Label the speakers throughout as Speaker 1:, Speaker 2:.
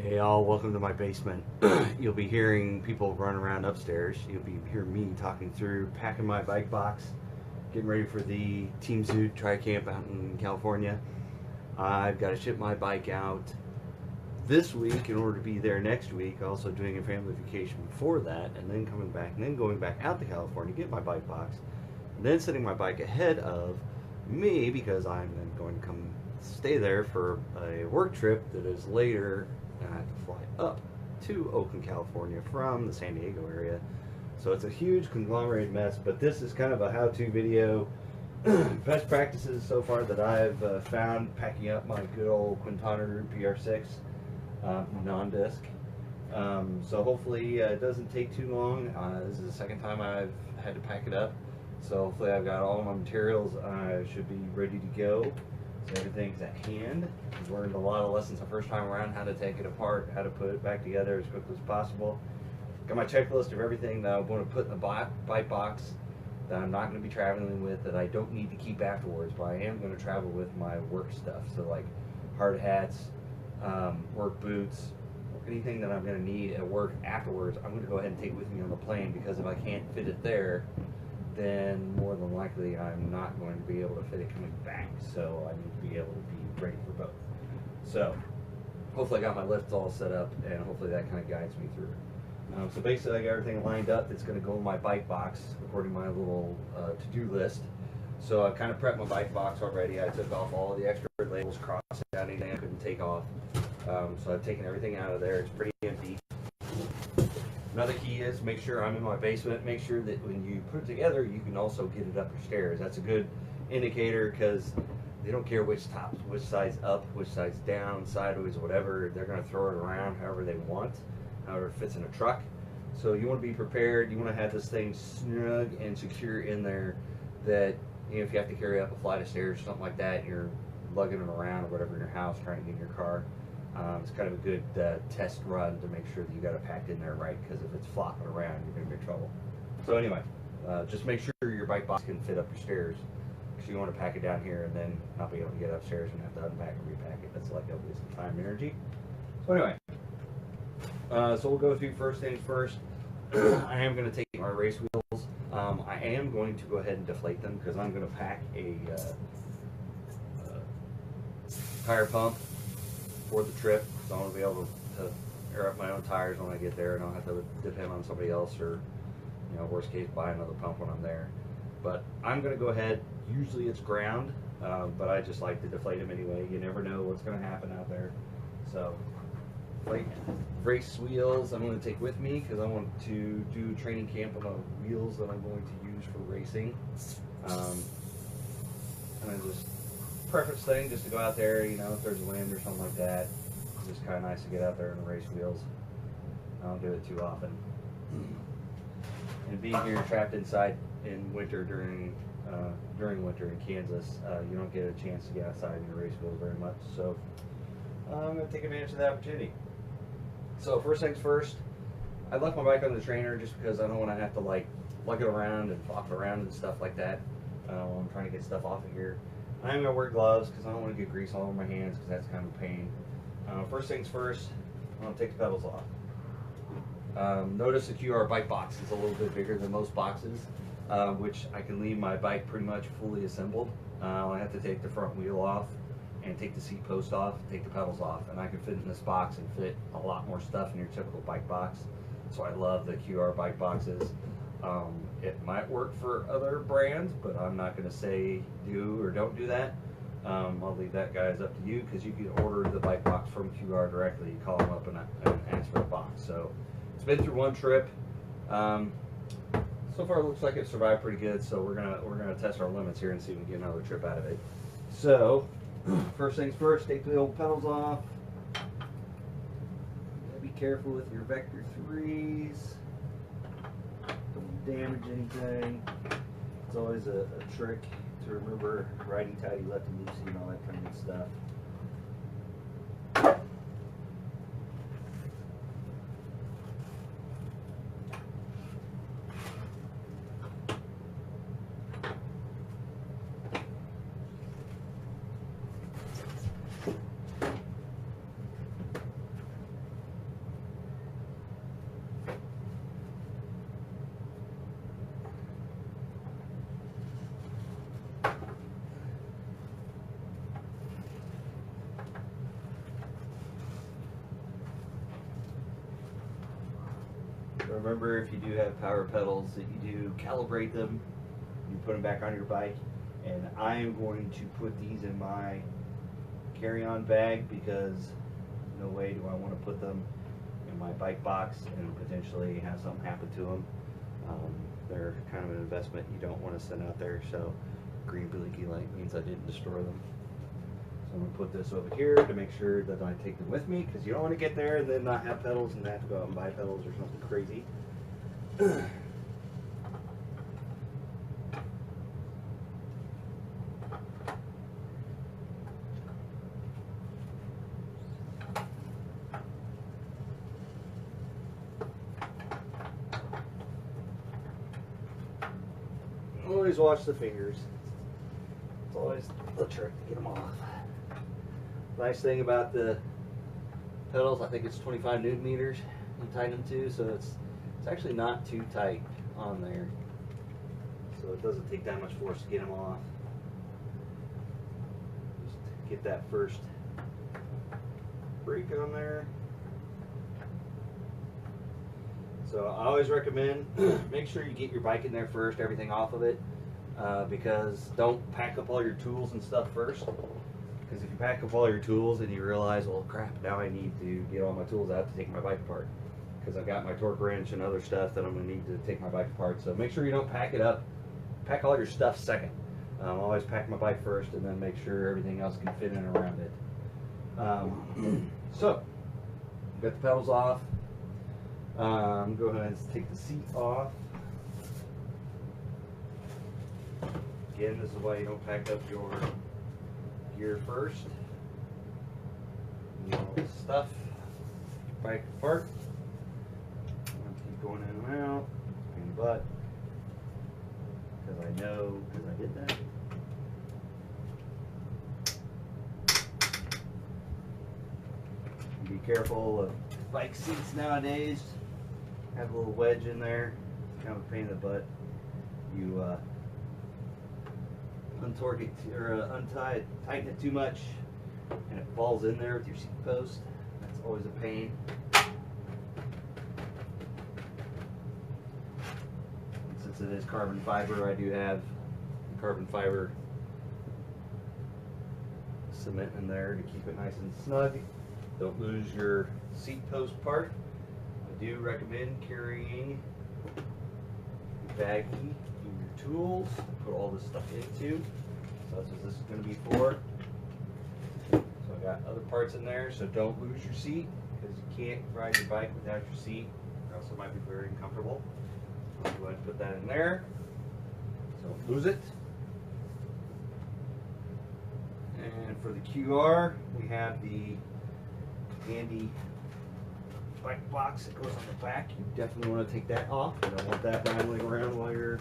Speaker 1: Hey all, welcome to my basement. You'll be hearing people run around upstairs. You'll be hearing me talking through packing my bike box, getting ready for the Team Zoot Tri-Camp out in California. I've got to ship my bike out this week in order to be there next week, also doing a family vacation before that, and then coming back and then going back out to California, get my bike box, and then setting my bike ahead of me because I'm then going to come stay there for a work trip that is later, and I have to fly up to Oakland, California from the San Diego area. So it's a huge conglomerated mess, but this is kind of a how-to video. Best practices so far that I've found packing up my good old QUINTANAROO PR6 non-disc. So hopefully it doesn't take too long. This is the second time I've had to pack it up. So hopefully I've got all my materials. I should be ready to go. So everything's at hand. I've learned a lot of lessons the first time around, how to take it apart, how to put it back together as quickly as possible. Got my checklist of everything that I want to put in the bike box that I'm not going to be traveling with, that I don't need to keep afterwards, but I am going to travel with my work stuff. So like hard hats, work boots, anything that I'm going to need at work afterwards, I'm going to go ahead and take with me on the plane, because if I can't fit it there, then more than likely I'm not going to be able to fit it coming back. So I need to be able to be ready for both. So hopefully I got my lift all set up, and hopefully that kind of guides me through. So basically I got everything lined up that's going to go in my bike box according to my little to-do list. So I've kind of prepped my bike box already. I took off all the extra labels, crossed out anything I couldn't take off. So I've taken everything out of there. It's pretty empty. Another key is make sure I'm in my basement. Make sure that when you put it together, you can also get it up your stairs. That's a good indicator, because they don't care which side's up, which side's down, sideways, whatever. They're going to throw it around however they want, however it fits in a truck. So you want to be prepared. You want to have this thing snug and secure in there, that if you have to carry up a flight of stairs or something like that, you're lugging it around or whatever in your house trying to get in your car. It's kind of a good test run to make sure that you got it packed in there right, because if it's flopping around, you're going to be in trouble. So anyway, just make sure your bike box can fit up your stairs, because you want to pack it down here and then not be able to get upstairs and have to unpack and repack it. That's like a waste of time and energy. So anyway, so we'll go through first things first. I am going to take my race wheels. I am going to go ahead and deflate them, because I'm going to pack a tire pump for the trip, so I want to be able to air up my own tires when I get there, and I don't have to depend on somebody else, or, you know, worst case, buy another pump when I'm there. But I'm going to go ahead. Usually it's ground, but I just like to deflate them anyway. You never know what's going to happen out there. So deflate race wheels I'm going to take with me, because I want to do training camp on the wheels that I'm going to use for racing. And I just preference thing, just to go out there, you know, if there's wind or something like that. It's just kind of nice to get out there in the race wheels. I don't do it too often. And being here trapped inside in winter during winter in Kansas, you don't get a chance to get outside in your race wheels very much. So I'm going to take advantage of the opportunity. So first things first, I left my bike on the trainer just because I don't want to have to like lug it around and flop it around and stuff like that while I'm trying to get stuff off of here. I'm going to wear gloves because I don't want to get grease all over my hands, because that's kind of a pain. First things first, I'm going to take the pedals off. Notice the QR bike box is a little bit bigger than most boxes, which I can leave my bike pretty much fully assembled. I have to take the front wheel off and take the seat post off, take the pedals off, and I can fit in this box and fit a lot more stuff in your typical bike box. So I love the QR bike boxes. It might work for other brands, but I'm not going to say do or don't do that. I'll leave that, guys, up to you, because you can order the bike box from QR directly. You call them up and ask for the box. So it's been through one trip. So far it looks like it survived pretty good, so we're gonna test our limits here and see if we can get another trip out of it. So first things first, take the old pedals off. Be careful with your Vector 3s. Don't damage anything. It's always a trick to remember riding tighty, lefty loosey, and all that kind of good stuff. Remember, if you do have power pedals, that you do calibrate them. You put them back on your bike, and I am going to put these in my carry-on bag because no way do I want to put them in my bike box and potentially have something happen to them. They're kind of an investment you don't want to send out there, so green blinky light means I didn't destroy them. So I'm going to put this over here to make sure that I take them with me, because you don't want to get there and then not have pedals and have to go out and buy pedals or something crazy. Always wash the fingers. It's always the trick to get them off. Nice thing about the pedals, I think it's 25 Newton meters you tighten them to, so it's actually not too tight on there. So it doesn't take that much force to get them off. Just get that first brake on there. So I always recommend make sure you get your bike in there first, everything off of it, because don't pack up all your tools and stuff first. Because if you pack up all your tools and you realize, well, crap, now I need to get all my tools out to take my bike apart, because I've got my torque wrench and other stuff that I'm going to need to take my bike apart. So make sure you don't pack it up. Pack all your stuff second. Always pack my bike first and then make sure everything else can fit in and around it. So, got the pedals off. Go ahead and take the seat off. Again, this is why you don't pack up your gear first. Get all this stuff, bike apart. Keep going in and out, pain in the butt, because I know, because I did that. Be careful of bike seats nowadays. Have a little wedge in there. It's kind of a pain in the butt. You untorque it or untie it, tighten it too much, and it falls in there with your seat post. That's always a pain. And since it is carbon fiber, I do have carbon fiber cement in there to keep it nice and snug. Don't lose your seat post part. I do recommend carrying a baggie in your tools to put all this stuff into. So that's what this is going to be for. So I got other parts in there, so don't lose your seat, because you can't ride your bike without your seat, or else it might be very uncomfortable. I'll go ahead and put that in there, so don't lose it. And for the QR, we have the handy bike box that goes on the back. You definitely want to take that off. You don't want that rattling around while your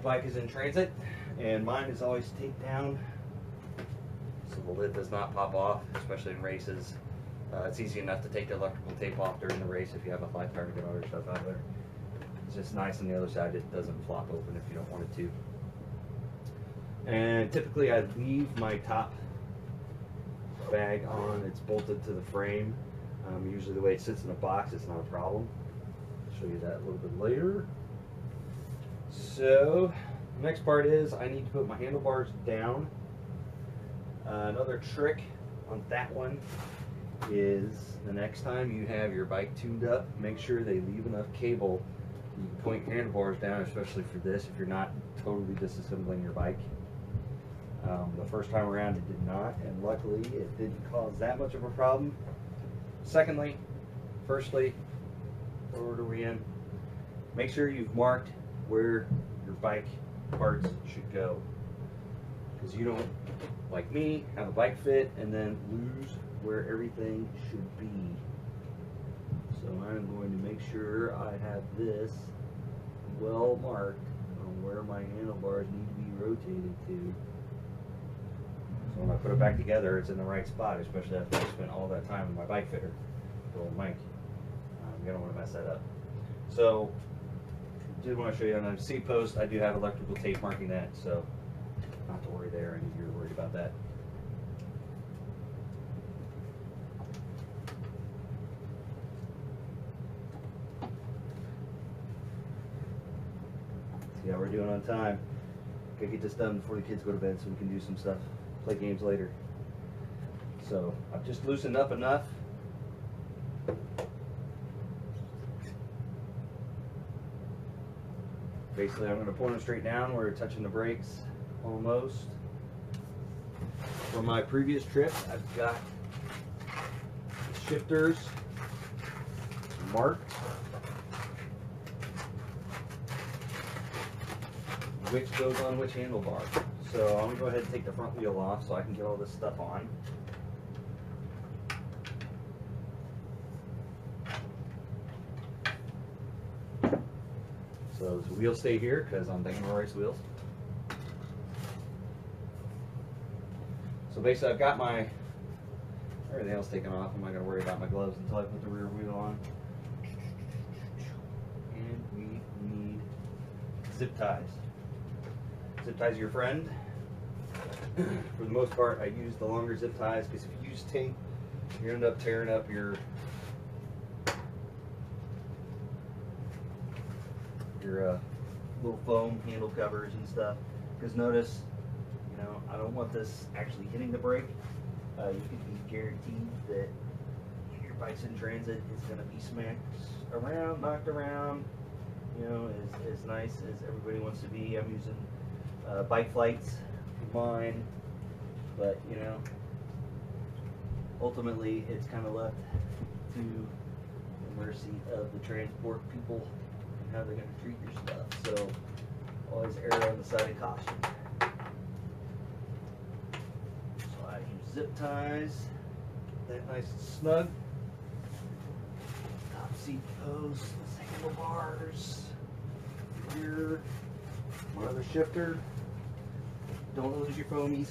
Speaker 1: bike is in transit. And mine is always taped down so the lid does not pop off, especially in races. It's easy enough to take the electrical tape off during the race if you have a flat tire and get all your stuff out of there. It's just nice on the other side, it doesn't flop open if you don't want it to. And typically I leave my top bag on, it's bolted to the frame. Usually the way it sits in the box, it's not a problem. I'll show you that a little bit later. So the next part is I need to put my handlebars down. Another trick on that one is the next time you have your bike tuned up, make sure they leave enough cable you can point your handlebars down, especially for this if you're not totally disassembling your bike. The first time around it did not, and luckily it didn't cause that much of a problem. Secondly, firstly, what order are we in? Make sure you've marked where your bike parts should go, because you don't, like me, have a bike fit and then lose where everything should be. So I'm going to make sure I have this well marked on where my handlebars need to be rotated to. So when I put it back together, it's in the right spot, especially after I spent all that time with my bike fitter, the old Mike. You don't want to mess that up. So, did want to show you on the seat post, I do have electrical tape marking that, so not to worry there, any of you are worried about that. we're doing on time. Gotta get this done before the kids go to bed so we can do some stuff, play games later. So I've just loosened up enough. Basically, I'm going to point them straight down where we're touching the brakes almost. From my previous trip, I've got shifters marked, which goes on which handlebar. So I'm going to go ahead and take the front wheel off so I can get all this stuff on. So the wheels stay here because I'm taking the race wheels. So basically I've got my everything else taken off. I'm not going to worry about my gloves until I put the rear wheel on. And we need zip ties. Zip ties are your friend. For the most part I use the longer zip ties because if you use tape you end up tearing up your little foam handle covers and stuff. Because notice, you know, I don't want this actually hitting the brake. You can be guaranteed that your bike's in transit is going to be smacked around, knocked around. You know, as nice as everybody wants to be. I'm using bike flights for mine, but you know, ultimately it's kind of left to the mercy of the transport people and how they're going to treat your stuff. So always err on the side of caution. So I use zip ties, get that nice and snug. Top seat posts, handlebars, rear, my other shifter. Don't lose your foamies.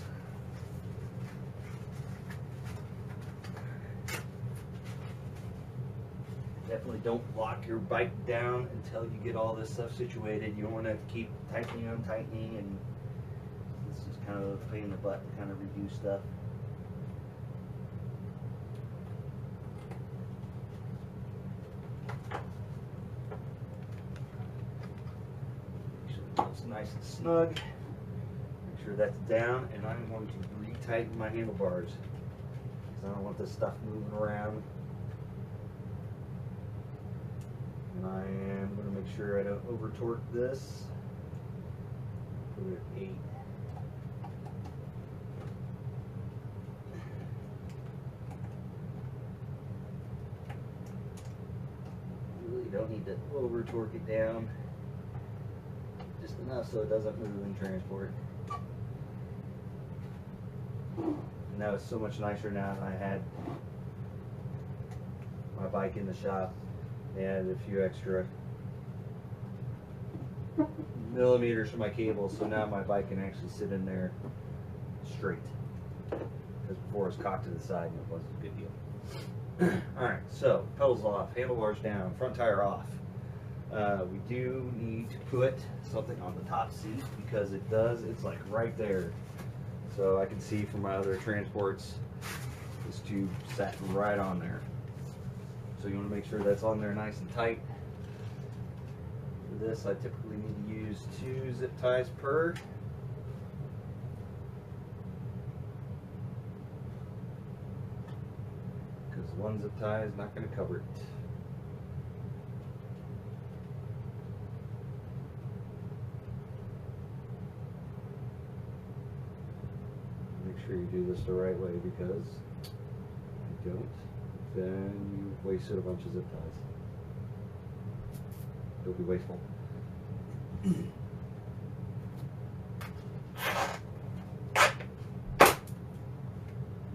Speaker 1: Definitely don't lock your bike down until you get all this stuff situated. You don't want to keep tightening and untightening, and this is kind of a pain in the butt to kind of redo stuff. Make sure it's nice and snug. Make sure that's down, and I'm going to retighten my handlebars because I don't want this stuff moving around. And I am going to make sure I don't over torque this. Put it at 8. Really don't need to over torque it down. Just enough so it doesn't move in transport. And now it's so much nicer now that I had my bike in the shop. They added a few extra millimeters for my cables, so now my bike can actually sit in there straight. Because before it was cocked to the side and it wasn't a good deal. Alright, so pedals off, handlebars down, front tire off. We do need to put something on the top seat because it's like right there. So I can see from my other transports, this tube sat right on there. So you want to make sure that's on there nice and tight. For this, I typically need to use 2 zip ties per. Because 1 zip tie is not going to cover it. Make sure you do this the right way because if you don't, then you've wasted a bunch of zip ties. Don't be wasteful.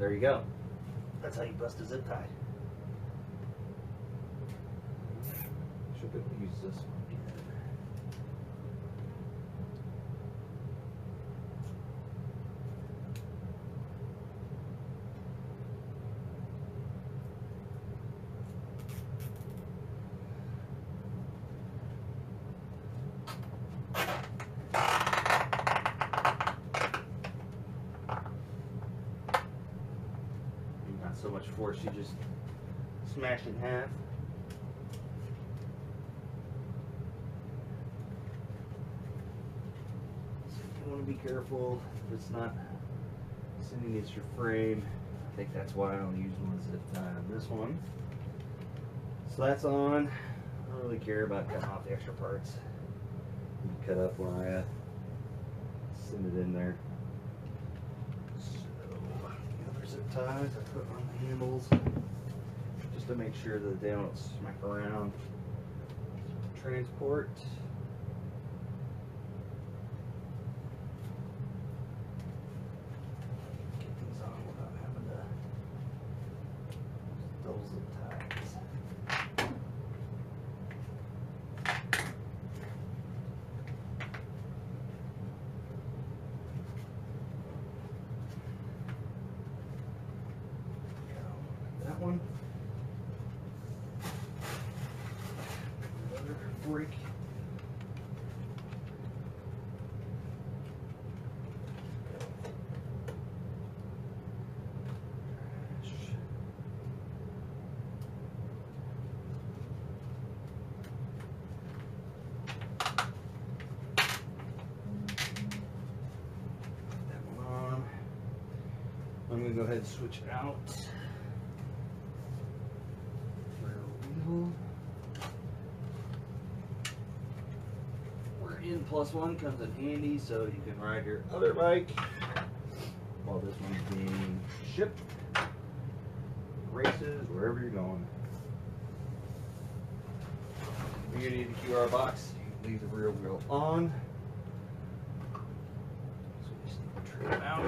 Speaker 1: There you go. That's how you bust a zip tie. Should be able to use this one. So much force, you just smash it in half. want to be careful if it's not sitting against your frame. I think that's why I only use one zip tie on this one. So that's on. I don't really care about cutting off the extra parts. You can cut up when I send it in there. So the other zip ties I put on the handles just to make sure that they don't smack around. Transport. Get these on without having to double zip ties. That one. Another break. I'm going to go ahead and switch it out. Rear wheel. Where in +1 comes in handy so you can ride your other bike while this one's being shipped. Races, wherever you're going. You're going to need the QR box. You can leave the rear wheel on. So we just need to trim it out.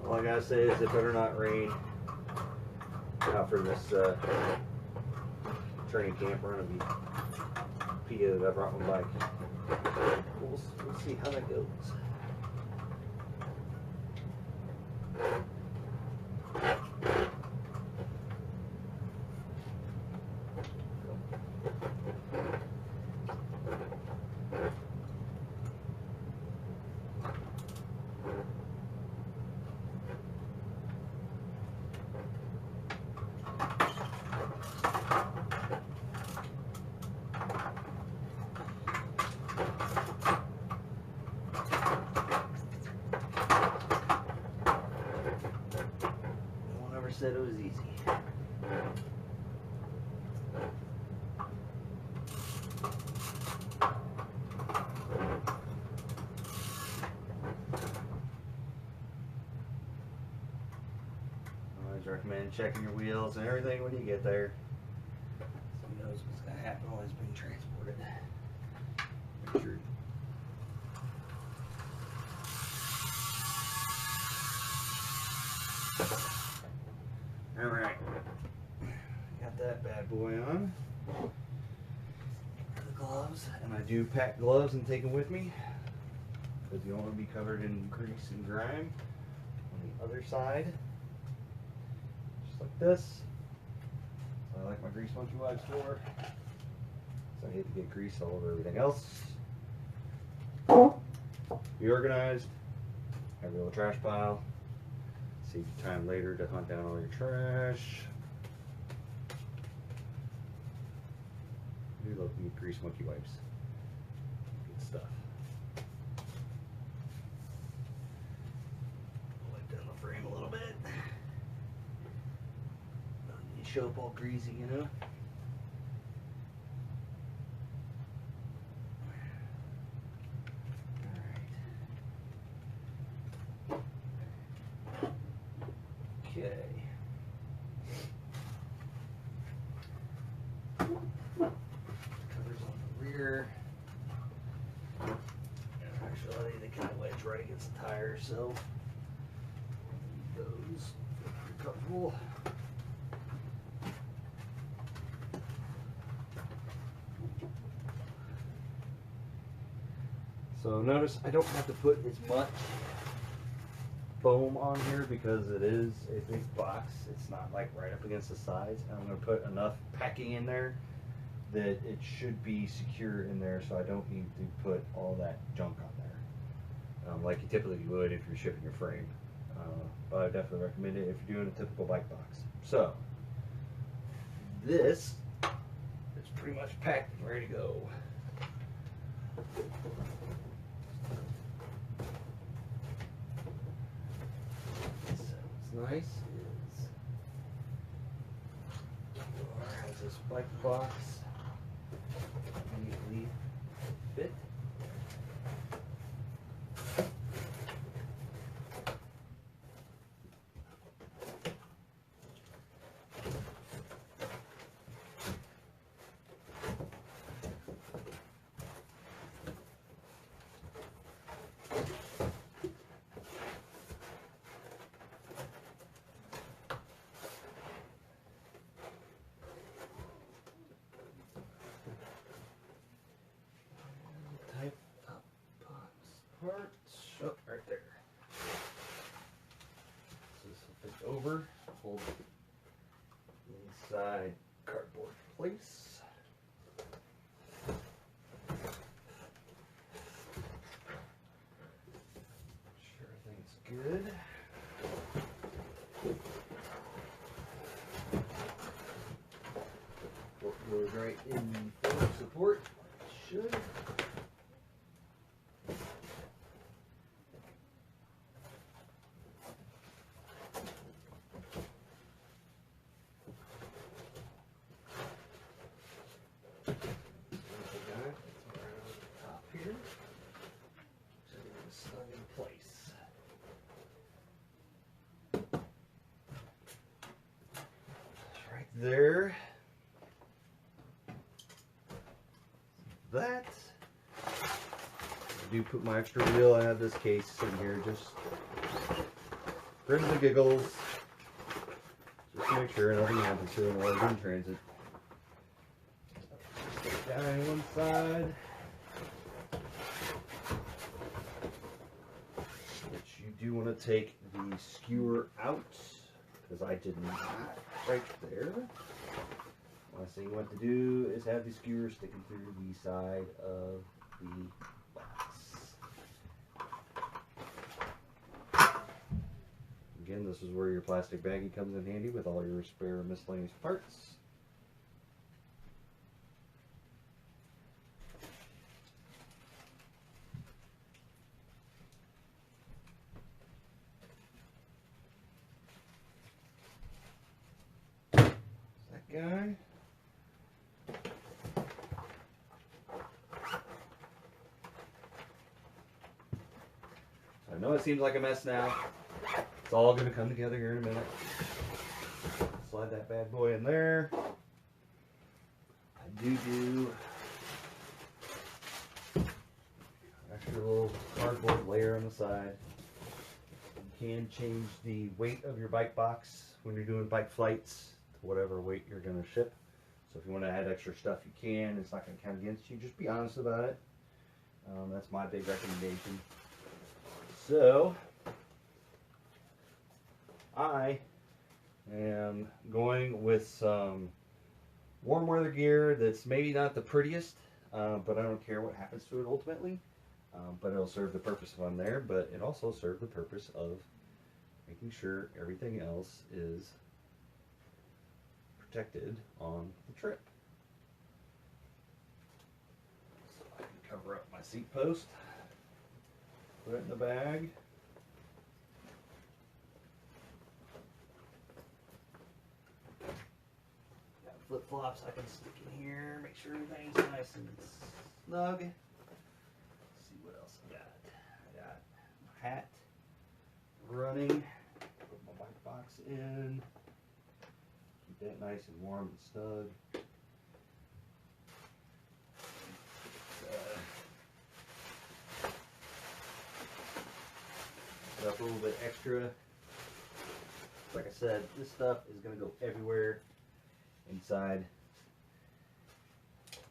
Speaker 1: All I gotta say is it better not rain out for this training camp run of the PO that I brought my bike. We'll see how that goes. Said it was easy. I always recommend checking your wheels and everything when you get there, so who knows what's going to happen while it's being transported. Make sure. Alright, got that bad boy on. The gloves, and I do pack gloves and take them with me because you don't want to be covered in grease and grime. On the other side, just like this. So I like my grease monkey wipes for, so I hate to get grease all over everything else. Be organized, have your little trash pile. Save you time later to hunt down all your trash. We love the grease monkey wipes. Good stuff. Wipe down the frame a little bit. Don't need to show up all greasy, you know. Okay. Covers on the rear. Actually, they kind of wedge right against the tire, so those are comfortable. So notice I don't have to put as much foam on here because it is a big box. It's not like right up against the sides. And I'm going to put enough packing in there that it should be secure in there, so I don't need to put all that junk on there, like you typically would if you're shipping your frame. But I definitely recommend it if you're doing a typical bike box. So this is pretty much packed and ready to go. What's nice is has this bike box neatly fit. Type up parts. Oh, right there. So this will fit over, hold inside cardboard place. Sure everything's good. Goes right in forward support. Should. There. That. I do put my extra wheel. I have this case in here just for the giggles. Just to make sure nothing happens to it while it's in transit. Stick that on one side. Which you do want to take the skewer out, because I did not right there. Last thing you want to do is have the skewer sticking through the side of the box. Again, this is where your plastic baggie comes in handy with all your spare miscellaneous parts. That guy. I know it seems like a mess now. It's all going to come together here in a minute. Slide that bad boy in there. I do extra little cardboard layer on the side. You can change the weight of your bike box when you're doing bike flights to whatever weight you're going to ship. So if you want to add extra stuff, you can. It's not going to count against you. Just be honest about it. That's my big recommendation. So, I am going with some warm weather gear that's maybe not the prettiest, but I don't care what happens to it ultimately. But it'll serve the purpose if I'm there, but it also serves the purpose of making sure everything else is protected on the trip. So I can cover up my seat post. Put it in the bag. Got flip-flops I can stick in here, make sure everything's nice and snug. Let's see what else I got. I got my hat running. Put my bike box in. Keep that nice and warm and snug. Up a little bit extra. Like I said, this stuff is going to go everywhere inside.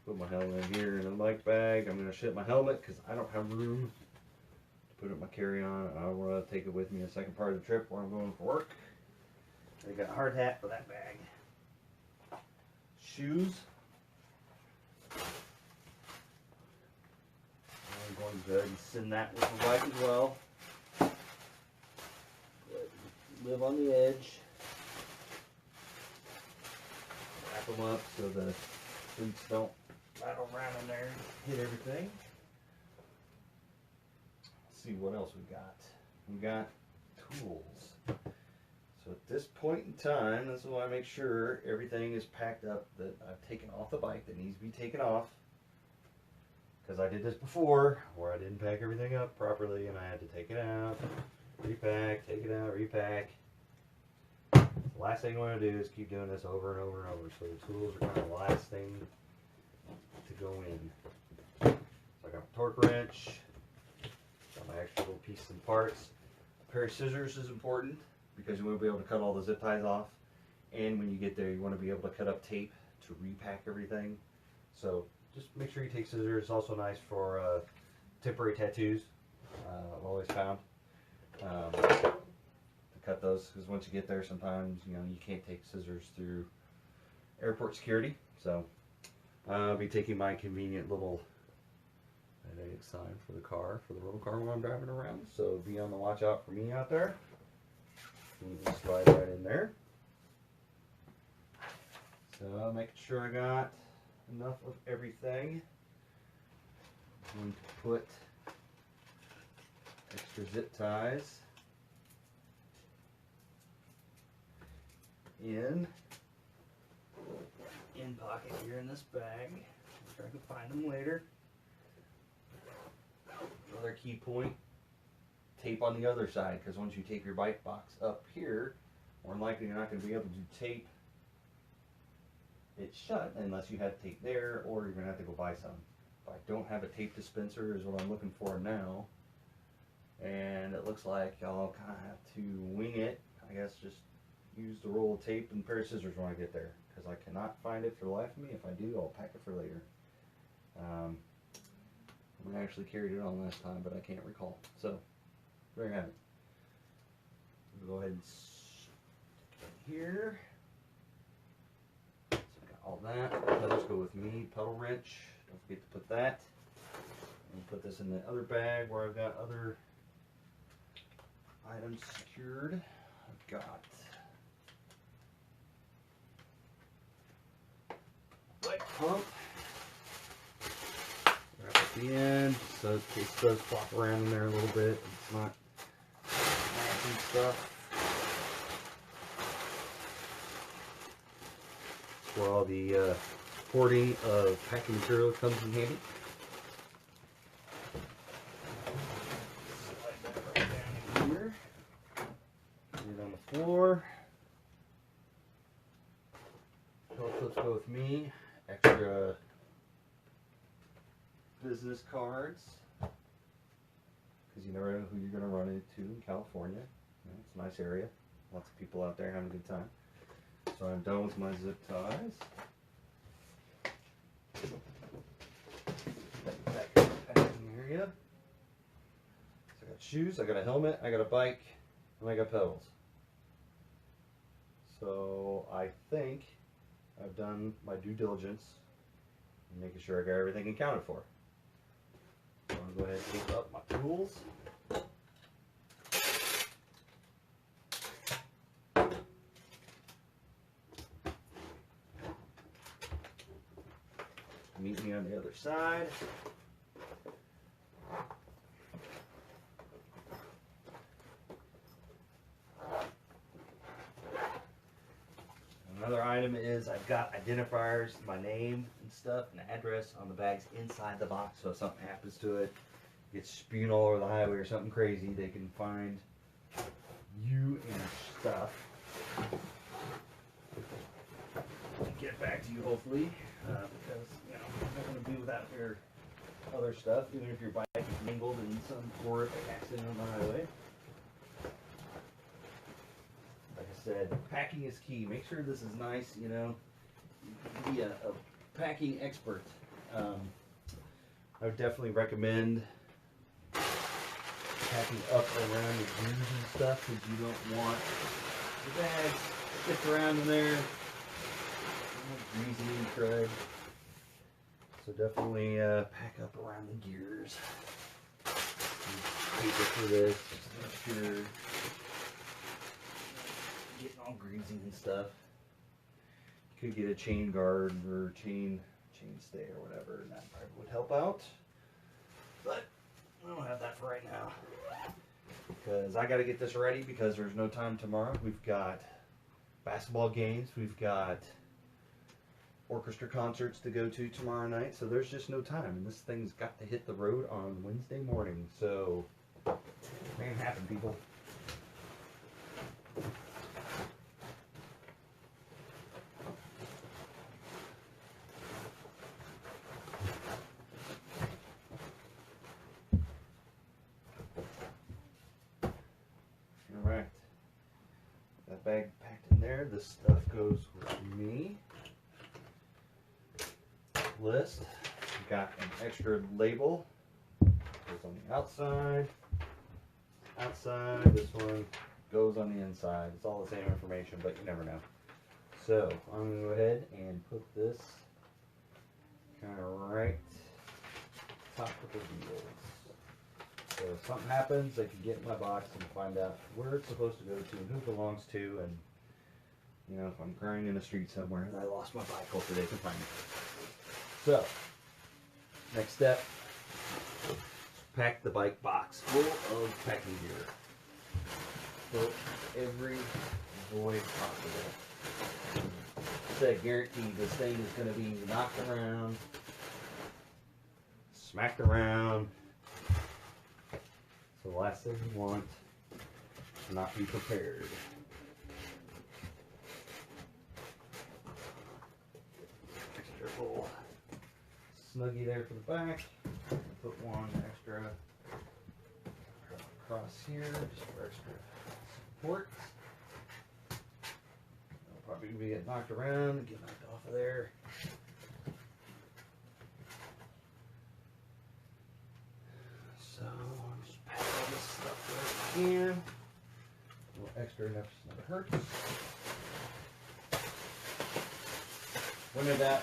Speaker 1: Put my helmet in here in the bike bag. I'm going to ship my helmet because I don't have room to put it in my carry-on. I want to take it with me in the second part of the trip where I'm going for work. I got a hard hat for that bag. Shoes. I'm going to go ahead and send that with the bike as well. Live on the edge. Wrap them up so the boots don't rattle around in there and hit everything. Let's see what else we got. We got tools. So at this point in time, this is why I make sure everything is packed up that I've taken off the bike that needs to be taken off. Because I did this before where I didn't pack everything up properly and I had to take it out, repack, take it out, repack. The last thing I want to do is keep doing this over and over and over. So the tools are kind of the last thing to go in. So I got my torque wrench, got my extra little pieces and parts. A pair of scissors is important because you want to be able to cut all the zip ties off. And when you get there, you want to be able to cut up tape to repack everything. So just make sure you take scissors. It's also nice for temporary tattoos. I've always found to cut those, because once you get there, sometimes you can't take scissors through airport security. So I'll be taking my convenient little headache sign for the car, for the road car when I'm driving around. So be on the watch out for me out there. You can slide right in there. So making sure I got enough of everything. I'm going to put extra zip ties in pocket here in this bag. I'm sure I can find them later. Another key point, tape on the other side, because once you tape your bike box up here, more than likely you're not going to be able to tape it shut unless you have tape there, or you're going to have to go buy some. If I don't have a tape dispenser is what I'm looking for now, and it looks like I'll kind of have to wing it. I guess just use the roll of tape and a pair of scissors when I get there, because I cannot find it for the life of me. If I do, I'll pack it for later. I actually carried it on last time, but I can't recall. So there you have it. We'll go ahead and stick it here. All that. Pedals go with me. Pedal wrench. Don't forget to put that. And put this in the other bag where I've got other items secured. I've got bike pump. Wrap at the end, so in case it does flop around in there a little bit. It's not nasty stuff. Where all the hoarding of packing material comes in handy. Slide that right down in here. Put it on the floor. Pillow clips go with me. Extra business cards, because you never know who you're going to run into in California. It's a nice area. Lots of people out there having a good time. So I'm done with my zip ties. Back packing area. So I got shoes, I got a helmet, I got a bike, and I got pedals. So I think I've done my due diligence in making sure I got everything accounted for. So I'm going to go ahead and pick up my tools. Meet me on the other side. Another item is I've got identifiers, my name and stuff, and address on the bags inside the box, so if something happens to it, gets spewed all over the highway or something crazy, they can find you and your stuff. Get back to you hopefully, because you're not going to be without your other stuff, even if your bike is mangled in some horrific accident on the highway. Like I said, packing is key. Make sure this is nice, be a packing expert. I would definitely recommend packing up around your gears and stuff, because you don't want your bags stick around in there. Greasy and crud. So definitely pack up around the gears. paper for this, just to make sure getting all greasy and stuff. You could get a chain guard or chain stay or whatever, and that probably would help out. But I don't have that for right now because I got to get this ready because there's no time tomorrow. We've got basketball games, we've got orchestra concerts to go to tomorrow night, so there's just no time, and this thing's got to hit the road on Wednesday morning, so make it happen, people. Alright, that bag packed in there, this stuff goes with me. List. We've got an extra label. Goes on the outside. This one goes on the inside. It's all the same information, but you never know. So I'm gonna go ahead and put this kind of right top of the wheels. So if something happens, I can get in my box and find out where it's supposed to go to and who it belongs to, and you know, if I'm crying in the street somewhere and I lost my bike, hopefully they can find it. So, next step, pack the bike box full of packing gear. Fill every void possible. I guarantee this thing is going to be knocked around, smacked around. So the last thing you want is to not be prepared. Extra full. Snuggie there for the back. Put one extra across here just for extra support. I'll probably be getting knocked around and get knocked off of there. So just pack all this stuff where I can. A little extra enough so it hurts. When in that,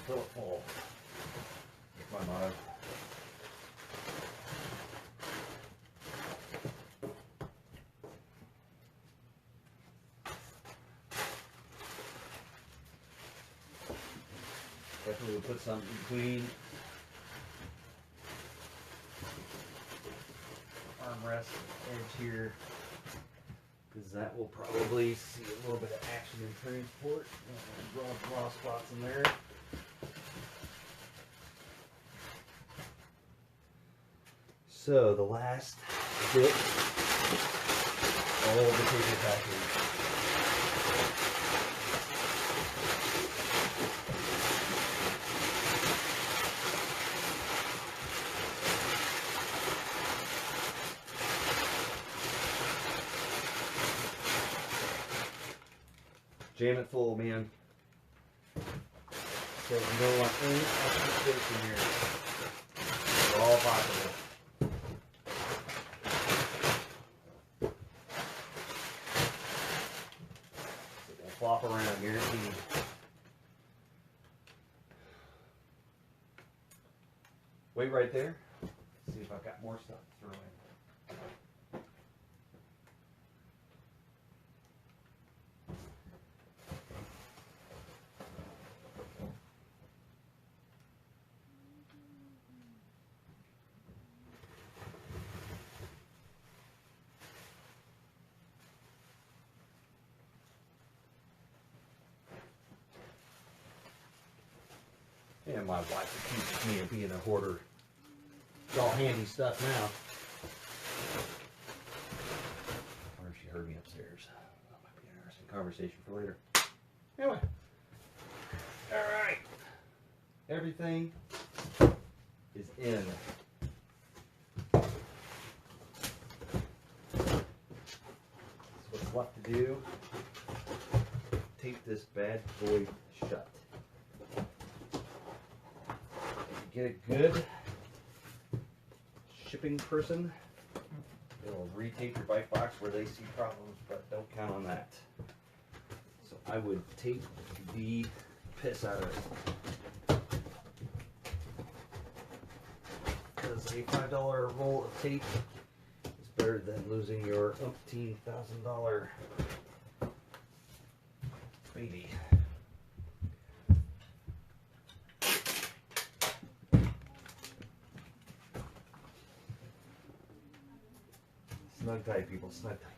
Speaker 1: fill it full. My motto. Definitely we'll put some between armrest edge here, because that will probably see a little bit of action in transport. Raw spots in there. So the last bit, all of the paper packing. Jam it full, man. So you don't want any extra space in here. They're all possible. Flop around, guaranteed. Wait right there. See if I've got more stuff to throw in. And my wife accuses me of being a hoarder. It's all handy stuff now. I wonder if she heard me upstairs. That might be an interesting conversation for later. Anyway. Alright. Everything is in. So what's left to do, tape this bad boy shut. Get a good shipping person, it'll retape your bike box where they see problems, but don't count on that. So I would tape the piss out of it. Because a $5 roll of tape better than losing your $18,000 baby. Snug tight, people, snug tight.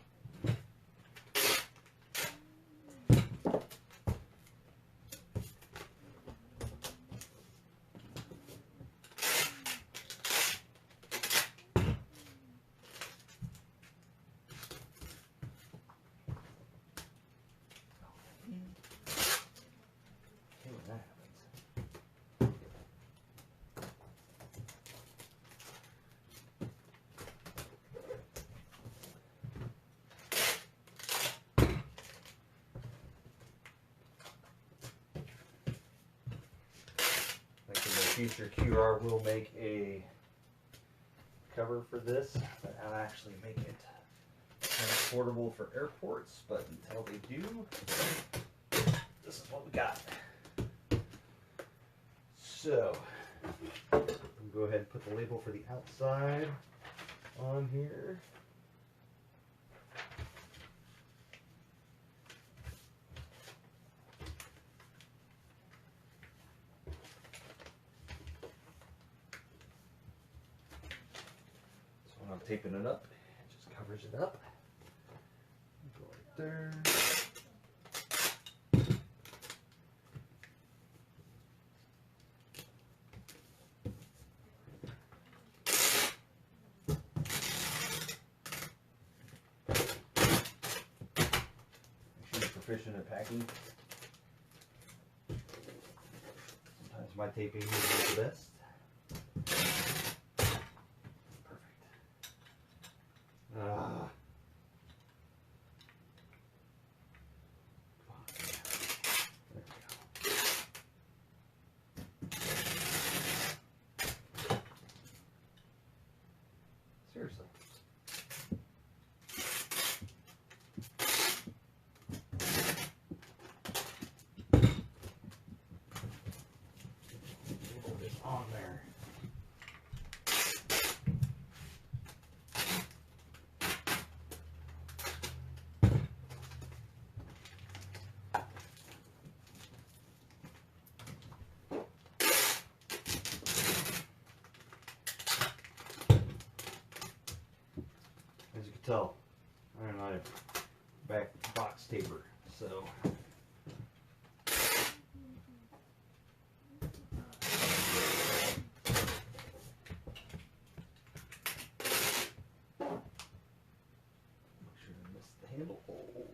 Speaker 1: Future QR will make a cover for this that will actually make it transportable for airports, but until they do, this is what we got. So, we'll go ahead and put the label for the outside on here. I'm taping it up, it just covers it up. Go right there. She's proficient at packing. Sometimes my taping is the best. Seriously. Label is on there. As you can tell, I'm not a back box taper, so make sure to miss the handle holes.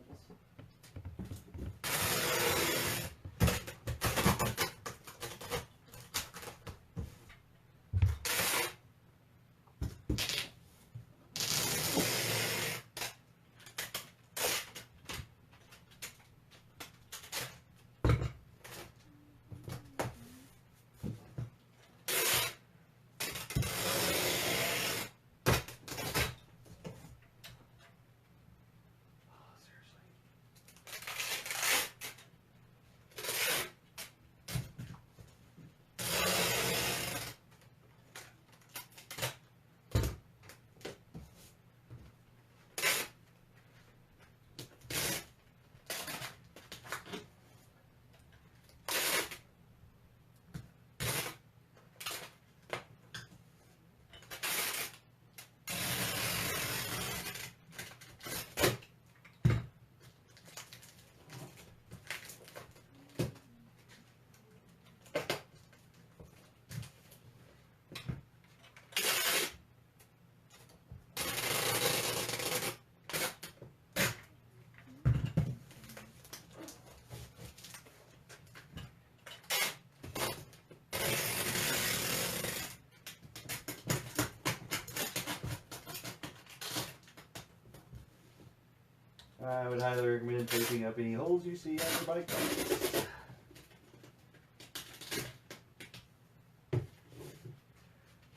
Speaker 1: I would highly recommend taping up any holes you see on your bike.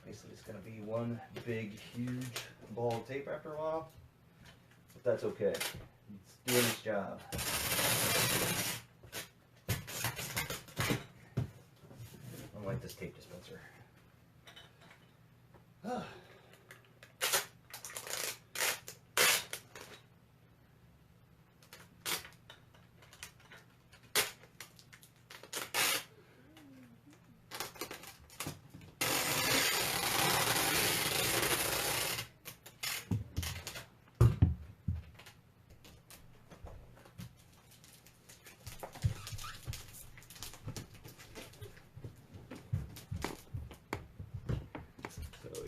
Speaker 1: Basically, it's going to be one big, huge ball of tape after a while, but that's okay. It's doing its job. Unlike this tape dispenser.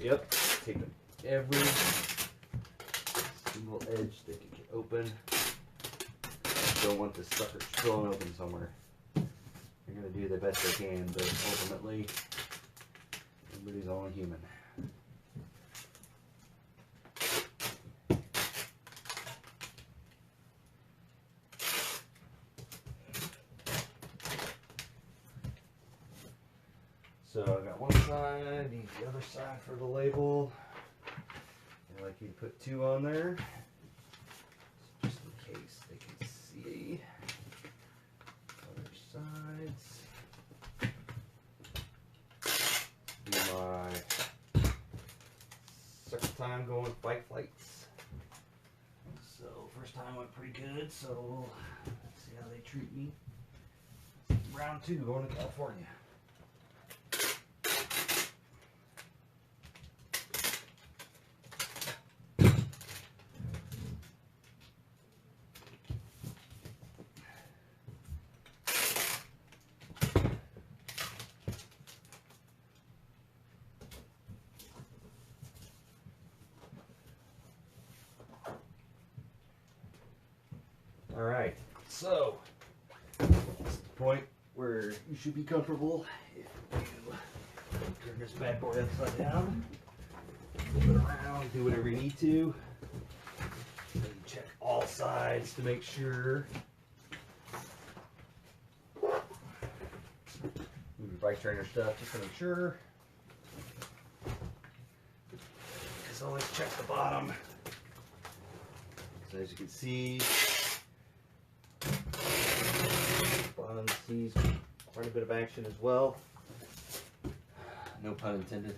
Speaker 1: yep, tape every single edge that you can open. Don't want this sucker spilling open somewhere. They're going to do the best they can, but ultimately, everybody's only human. So I got one side, need the other side for the label. I'd like you to put 2 on there, just in case they can see. Other sides. Be my second time going with bike flights. So first time went pretty good, so let's see how they treat me. Round 2 going to California. Alright, so this is the point where you should be comfortable if you turn this bad boy upside down, move it around, do whatever you need to. Then check all sides to make sure. Move your bike trainer stuff just to make sure. Just always check the bottom. So as you can see, bottom sees quite a bit of action as well. No pun intended.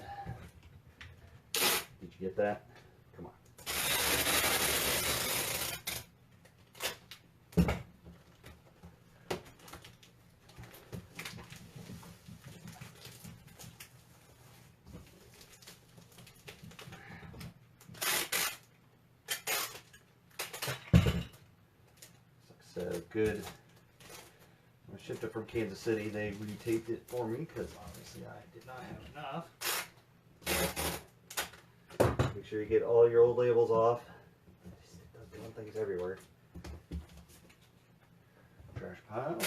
Speaker 1: Did you get that? Come on. So good. I shipped it from Kansas City. They retaped it for me because obviously I did not have enough. Make sure you get all your old labels off. It does doing things everywhere. Trash pile.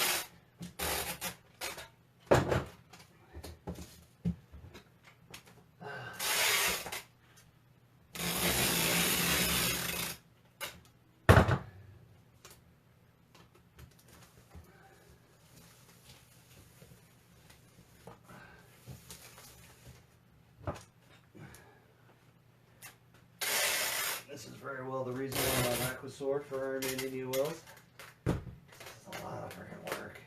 Speaker 1: This is very well the reason why my back was sore for Ironman Indian Wells. This is a lot of freaking work.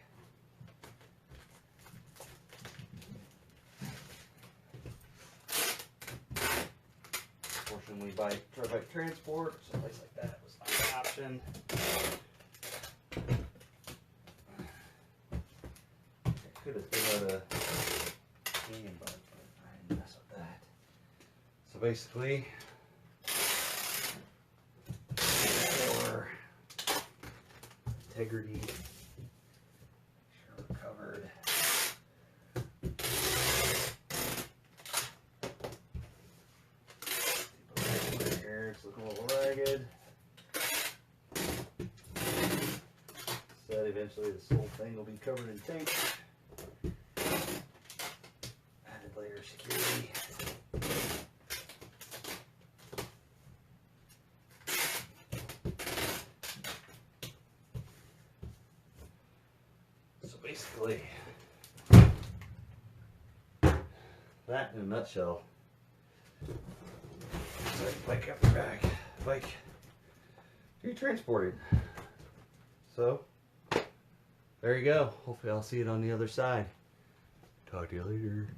Speaker 1: Fortunately, bike transport, someplace like that was not an option. I could have thrown out a canyon bike, but I didn't mess with that. So basically, integrity, make sure we're covered. Here, it's looking a little ragged. Said eventually this whole thing will be covered in tape. Added layer of security. Basically, that in a nutshell. So bike up your back, bike to be transported. So there you go. Hopefully I'll see it on the other side. Talk to you later.